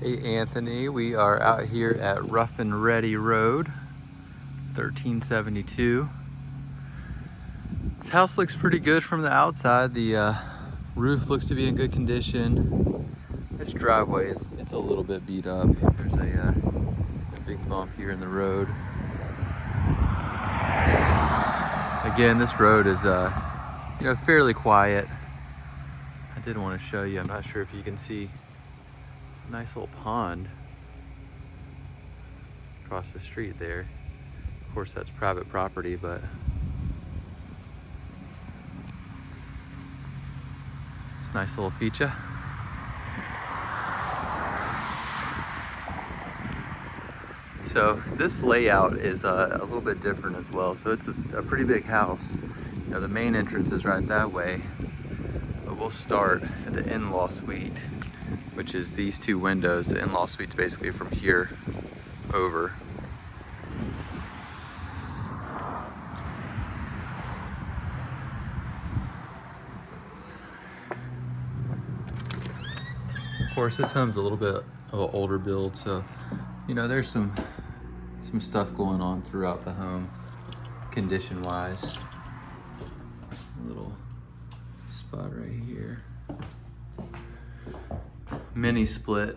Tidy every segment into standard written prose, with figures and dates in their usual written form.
Hey Anthony, we are out here at Rough and Ready Road, 1372. This house looks pretty good from the outside. The roof looks to be in good condition. This driveway it's a little bit beat up. There's a big bump here in the road. Again, this road is fairly quiet. I did want to show you. I'm not sure if you can see. Nice little pond across the street there. Of course, that's private property, but it's a nice little feature. So this layout is a little bit different as well. So it's a pretty big house. You know, the main entrance is right that way, but we'll start at the in-law suite, which is these two windows. The in-law suite's basically from here over. Of course, this home's a little bit of an older build, so there's some stuff going on throughout the home, condition-wise. A little spot right here. Mini split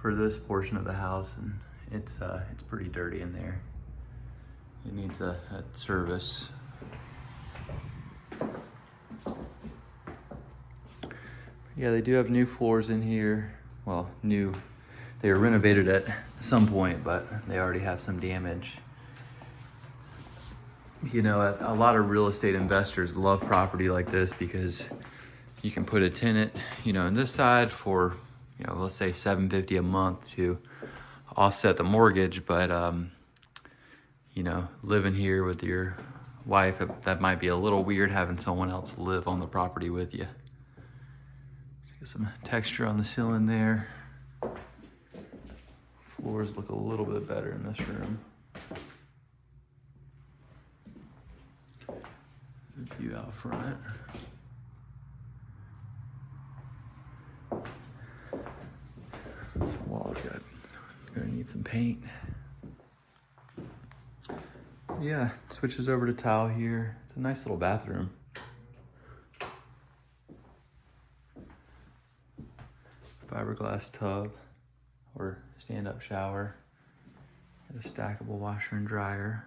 for this portion of the house, and it's pretty dirty in there. It needs a service. Yeah, they do have new floors in here. Well, new. They were renovated at some point, but they already have some damage. A lot of real estate investors love property like this because you can put a tenant, on this side for, let's say $750 a month to offset the mortgage, but living here with your wife, that might be a little weird having someone else live on the property with you. Get some texture on the ceiling there. Floors look a little bit better in this room. View out front. This wall's gonna need some paint. Yeah, switches over to tile here. It's a nice little bathroom. Fiberglass tub or stand-up shower. Got a stackable washer and dryer.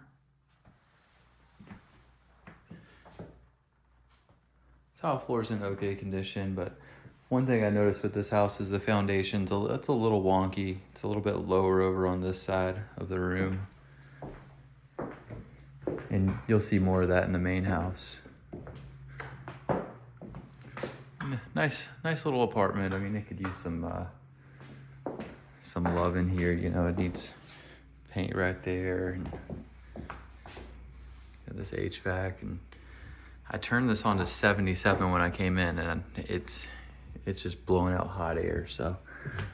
Tile floor's in okay condition, but one thing I noticed with this house is the foundation's it's a little wonky. It's a little bit lower over on this side of the room. And you'll see more of that in the main house. Nice little apartment. I mean, it could use some love in here. It needs paint right there, and this HVAC. And I turned this on to 77 when I came in, and it's just blowing out hot air. So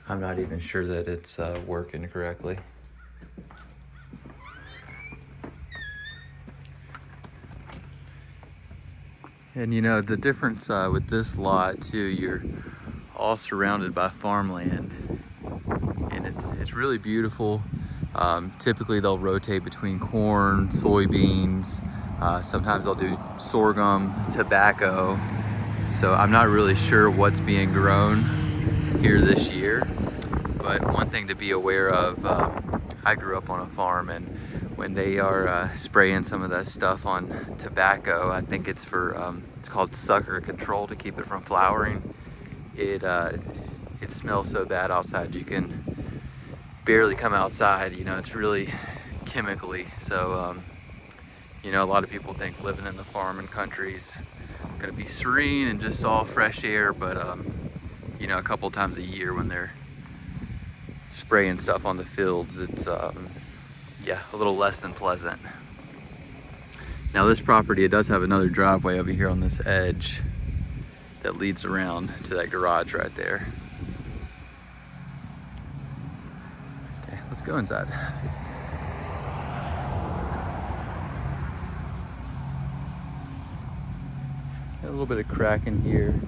I'm not even sure that it's working correctly. And the difference with this lot too, you're all surrounded by farmland, and it's really beautiful. Typically they'll rotate between corn, soybeans, sometimes they'll do sorghum, tobacco. So I'm not really sure what's being grown here this year, but one thing to be aware of, I grew up on a farm, and when they are spraying some of that stuff on tobacco, I think it's for, it's called sucker control to keep it from flowering. It smells so bad outside, you can barely come outside. It's really chemically. So, a lot of people think living in the farm and country's gonna be serene and just all fresh air, but, a couple times a year when they're spraying stuff on the fields, it's, a little less than pleasant. Now this property, it does have another driveway over here on this edge that leads around to that garage right there. Okay, let's go inside. Got a little bit of crack in here.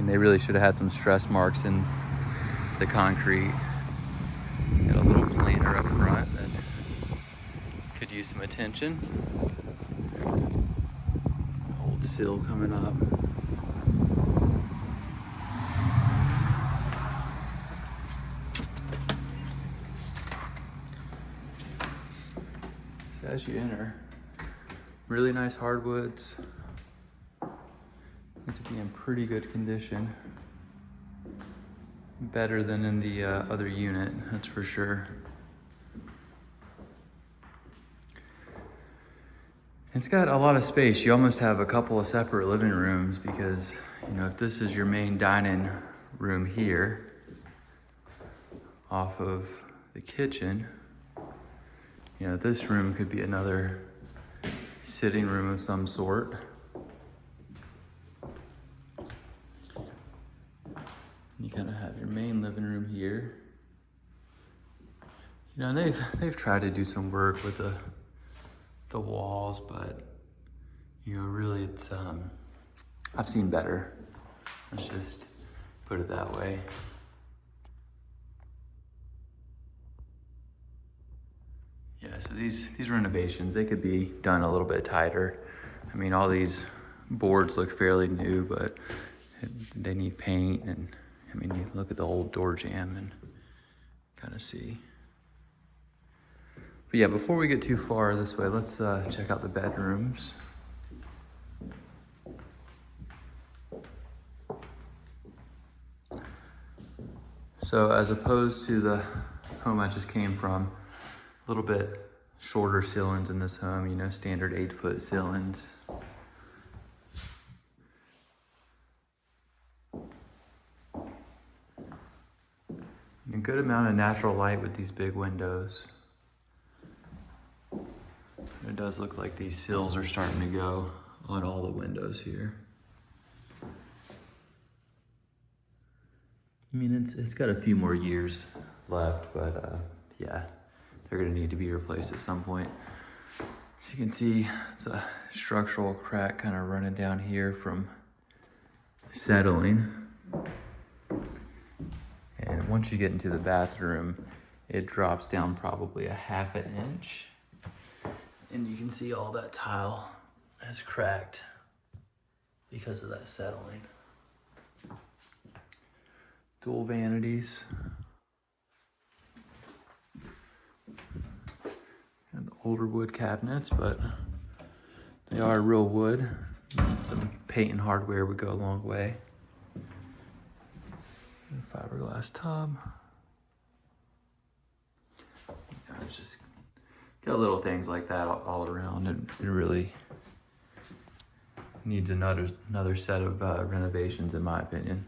mean, they really should have had some stress marks in the concrete. Got a little planter up front that could use some attention. Old sill coming up. So as you enter, really nice hardwoods. Need to be in pretty good condition. Better than in the other unit, that's for sure. It's got a lot of space. You almost have a couple of separate living rooms because, you know, if this is your main dining room here, off of the kitchen, you know, this room could be another sitting room of some sort. You kind of have your main living room here. You know, they've tried to do some work with the walls, but you know, really it's I've seen better. Let's just put it that way. Yeah, so these renovations, they could be done a little bit tighter. I mean, all these boards look fairly new, but they need paint, and I mean, you look at the old door jamb and kind of see. But yeah, before we get too far this way, let's check out the bedrooms. So as opposed to the home I just came from, a little bit shorter ceilings in this home, you know, standard 8-foot ceilings. A good amount of natural light with these big windows. It does look like these sills are starting to go on all the windows here. I mean, it's got a few more years left, but yeah, they're gonna need to be replaced at some point. So you can see it's a structural crack kind of running down here from settling. And once you get into the bathroom, it drops down probably a 1/2 inch. And you can see all that tile has cracked because of that settling. Dual vanities. And older wood cabinets, but they are real wood. Some paint and hardware would go a long way. And fiberglass tub. You know, it's just got little things like that all around, and it really needs another set of renovations, in my opinion.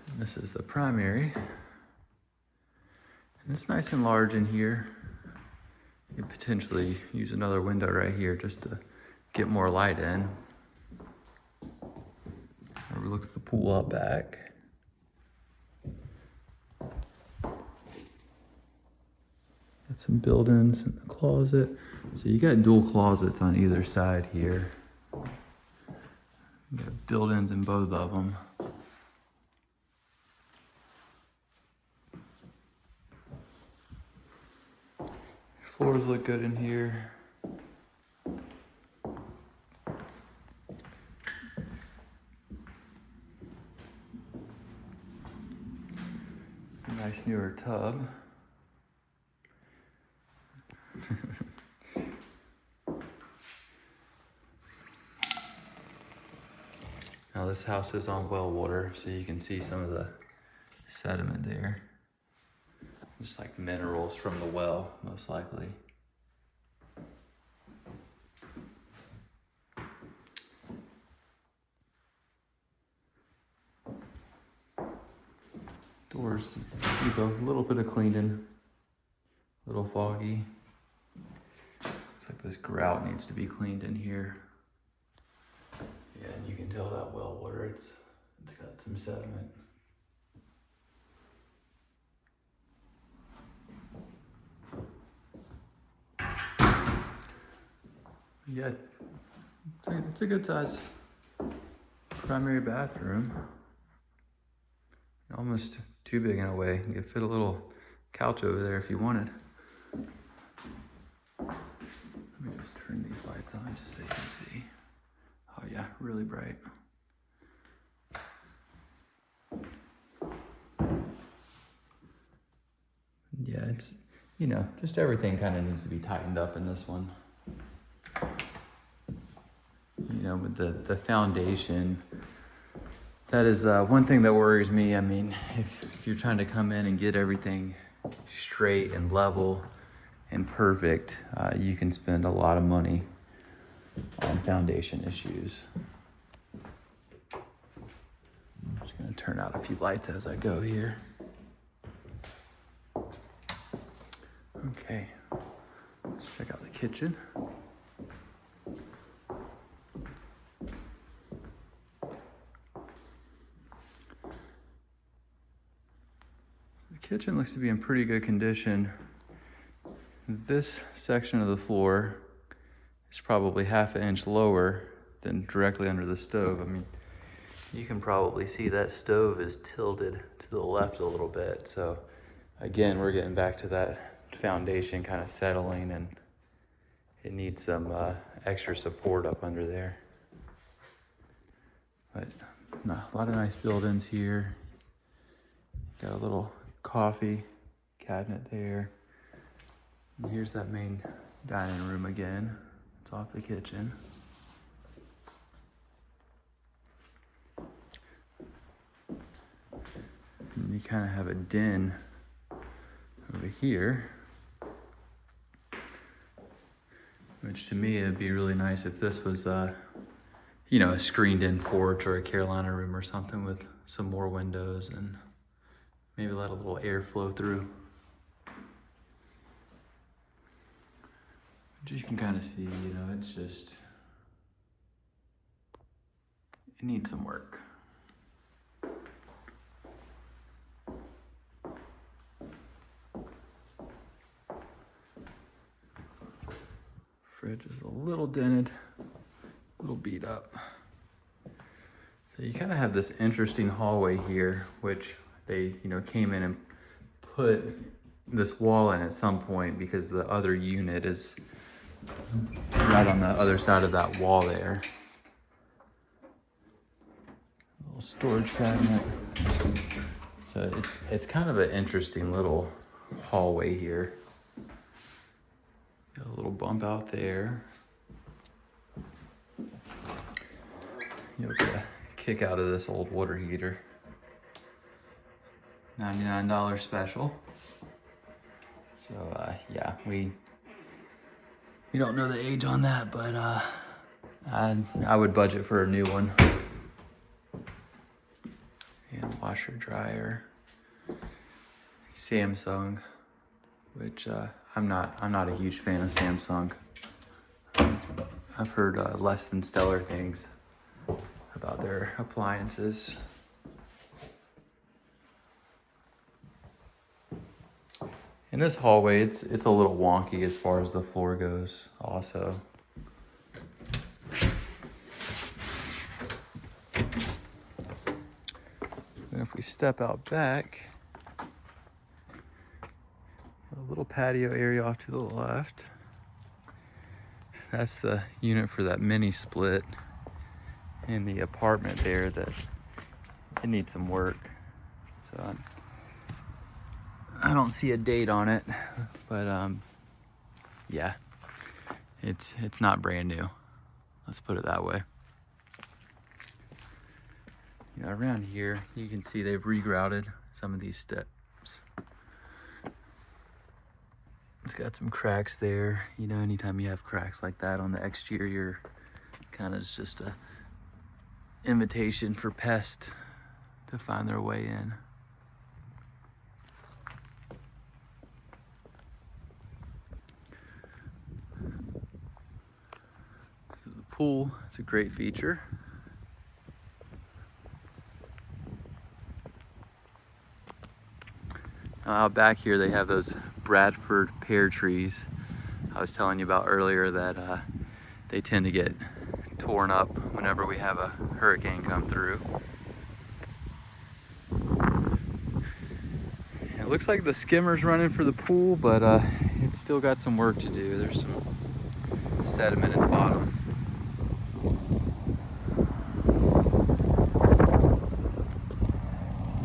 And this is the primary, and it's nice and large in here. You could potentially use another window right here just to get more light in. Overlooks the pool out back. Got some built-ins in the closet. So you got dual closets on either side here. You got built-ins in both of them. Floors look good in here. Nice newer tub. Now this house is on well water, so you can see some of the sediment there. Just like minerals from the well, most likely. Doors use a little bit of cleaning, a little foggy. Looks like this grout needs to be cleaned in here. Yeah, and you can tell that well water, it's got some sediment. Yeah, it's a good size primary bathroom. Almost too big in a way. You could fit a little couch over there if you wanted. Let me just turn these lights on just so you can see. Oh yeah, really bright. Yeah, it's, you know, just everything kind of needs to be tightened up in this one. You know, with the foundation, that is one thing that worries me. I mean, if you're trying to come in and get everything straight and level and perfect, you can spend a lot of money on foundation issues. I'm just gonna turn out a few lights as I go here. Okay, let's check out the kitchen. The kitchen looks to be in pretty good condition. This section of the floor is probably half an inch lower than directly under the stove. I mean, you can probably see that stove is tilted to the left a little bit. So again, we're getting back to that foundation kind of settling, and it needs some extra support up under there. But no, a lot of nice build-ins here. Got a little coffee cabinet there. And here's that main dining room again. It's off the kitchen. And you kind of have a den over here, which to me it'd be really nice if this was you know, a screened in porch or a Carolina room or something with some more windows and maybe let a little air flow through. But you can kind of see, you know, it's just, it needs some work. Fridge is a little dented, a little beat up. So you kind of have this interesting hallway here, which they, you know, came in and put this wall in at some point because the other unit is right on the other side of that wall there. A little storage cabinet. So it's kind of an interesting little hallway here. Got a little bump out there. You'll get a kick out of this old water heater. $99 special. So yeah, we don't know the age on that, but I would budget for a new one. And washer dryer. Samsung, which I'm not a huge fan of Samsung. I've heard less than stellar things about their appliances. In this hallway, it's a little wonky as far as the floor goes also. Then if we step out back, a little patio area off to the left. That's the unit for that mini split in the apartment there that it needs some work. So I don't see a date on it, but yeah, it's not brand new. Let's put it that way. You know, around here, you can see they've regrouted some of these steps. It's got some cracks there. You know, anytime you have cracks like that on the exterior, kind of is just a invitation for pests to find their way in. This is the pool. It's a great feature. Out back here, they have those Bradford pear trees I was telling you about earlier that they tend to get torn up whenever we have a hurricane come through. It looks like the skimmer's running for the pool, but it's still got some work to do. There's some sediment at the bottom.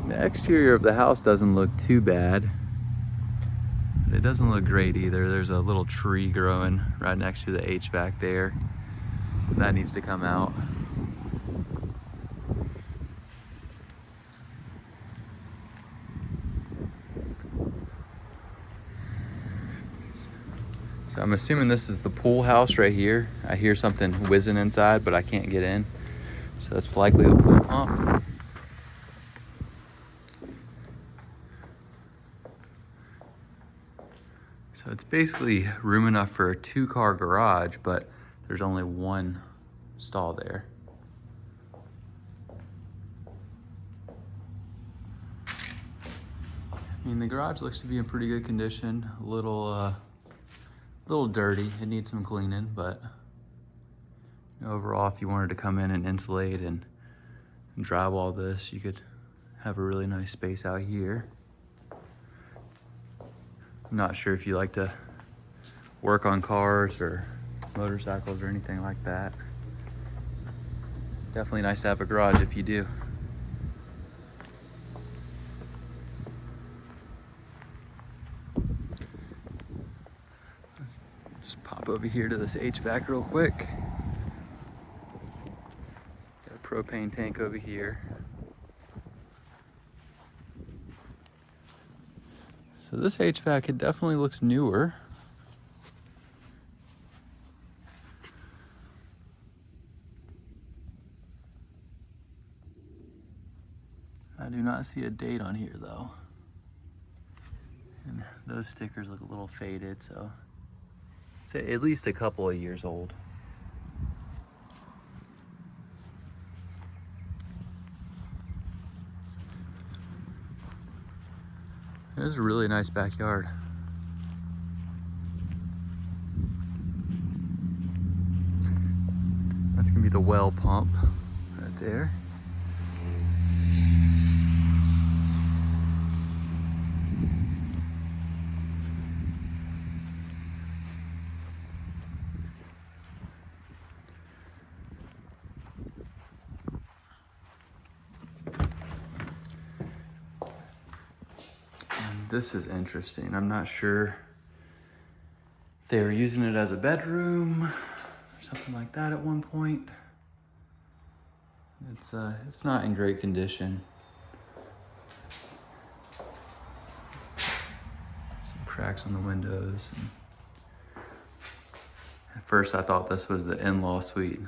The exterior of the house doesn't look too bad. It doesn't look great either. There's a little tree growing right next to the HVAC there. That needs to come out. So I'm assuming this is the pool house right here. I hear something whizzing inside, but I can't get in. So that's likely the pool pump. So it's basically room enough for a 2-car garage, but there's only one stall there. I mean, the garage looks to be in pretty good condition. A little dirty. It needs some cleaning, but overall, if you wanted to come in and insulate and drywall this, you could have a really nice space out here. I'm not sure if you like to work on cars or motorcycles or anything like that. Definitely nice to have a garage if you do. Let's just pop over here to this HVAC real quick. Got a propane tank over here. So this HVAC, it definitely looks newer. I do not see a date on here though. And those stickers look a little faded, so it's at least a couple of years old. This is a really nice backyard. That's gonna be the well pump right there. This is interesting. I'm not sure if they were using it as a bedroom or something like that at one point. It's not in great condition. Some cracks on the windows. At first I thought this was the in-law suite.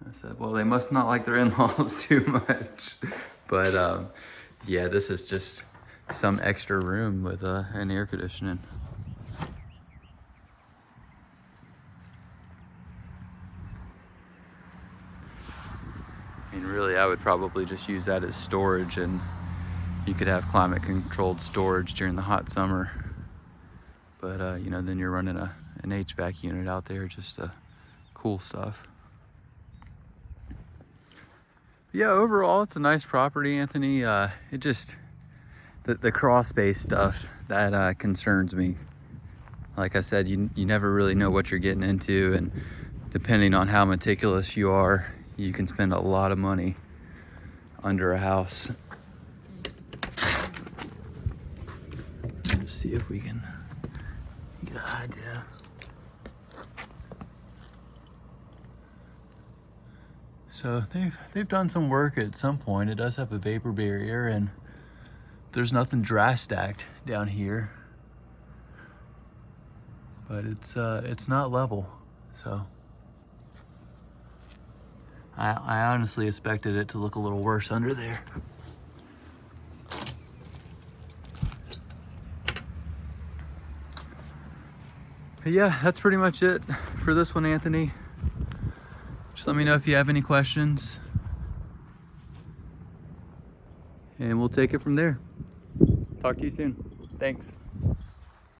I said, well, they must not like their in-laws too much. But yeah, this is just some extra room with an air conditioning. I mean, really, I would probably just use that as storage, and you could have climate controlled storage during the hot summer. But you know, then you're running an HVAC unit out there just to cool stuff. Yeah, overall, it's a nice property, Anthony. It just, the crawl space stuff, that concerns me. Like I said, you never really know what you're getting into, and depending on how meticulous you are, you can spend a lot of money under a house. Let's see if we can get an idea. So they've done some work at some point. It does have a vapor barrier, and there's nothing dry stacked down here, but it's not level. So I honestly expected it to look a little worse under there. But yeah, that's pretty much it for this one, Anthony. Just let me know if you have any questions, and we'll take it from there. Talk to you soon. Thanks.